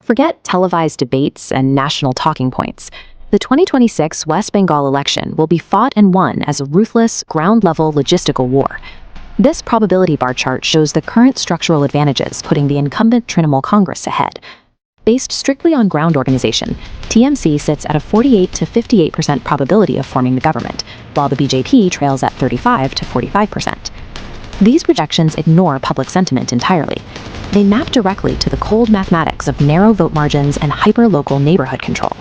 Forget televised debates and national talking points. The 2026 West Bengal election will be fought and won as a ruthless, ground-level logistical war. This probability bar chart shows the current structural advantages, putting the incumbent Trinamool Congress ahead. Based strictly on ground organization, TMC sits at a 48 to 58% probability of forming the government, while the BJP trails at 35 to 45%. These projections ignore public sentiment entirely. They map directly to the cold mathematics of narrow vote margins and hyper-local neighborhood control.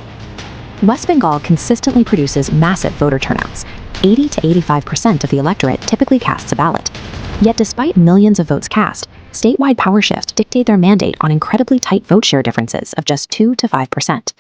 West Bengal consistently produces massive voter turnouts. 80 to 85% of the electorate typically casts a ballot. Yet despite millions of votes cast, statewide power shifts dictate their mandate on incredibly tight vote share differences of just 2 to 5%.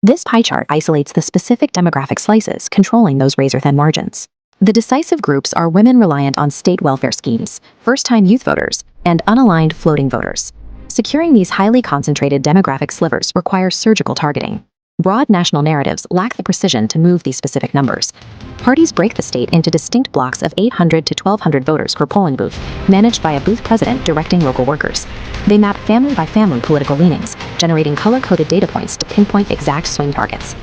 This pie chart isolates the specific demographic slices controlling those razor-thin margins. The decisive groups are women reliant on state welfare schemes, first-time youth voters, and unaligned floating voters. Securing these highly concentrated demographic slivers requires surgical targeting. Broad national narratives lack the precision to move these specific numbers. Parties break the state into distinct blocks of 800 to 1,200 voters per polling booth, managed by a booth president directing local workers. They map family-by-family political leanings, generating color-coded data points to pinpoint exact swing targets.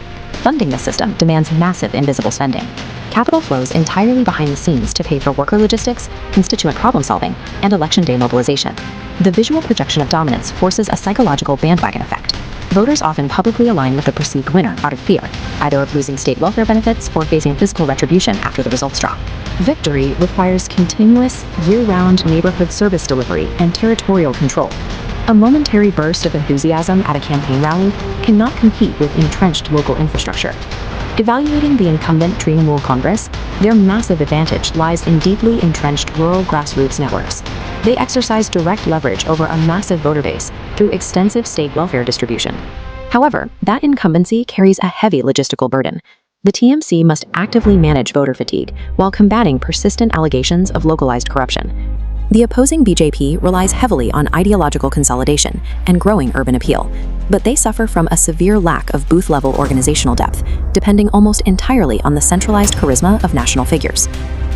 Funding the system demands massive invisible spending. Capital flows entirely behind the scenes to pay for worker logistics, constituent problem-solving, and election day mobilization. The visual projection of dominance forces a psychological bandwagon effect. Voters often publicly align with the perceived winner out of fear, either of losing state welfare benefits or facing physical retribution after the results drop. Victory requires continuous, year-round neighborhood service delivery and territorial control. A momentary burst of enthusiasm at a campaign rally cannot compete with entrenched local infrastructure. Evaluating the incumbent Trinamool Congress, their massive advantage lies in deeply entrenched rural grassroots networks. They exercise direct leverage over a massive voter base through extensive state welfare distribution. However, that incumbency carries a heavy logistical burden. The TMC must actively manage voter fatigue while combating persistent allegations of localized corruption. The opposing BJP relies heavily on ideological consolidation and growing urban appeal, but they suffer from a severe lack of booth-level organizational depth, depending almost entirely on the centralized charisma of national figures.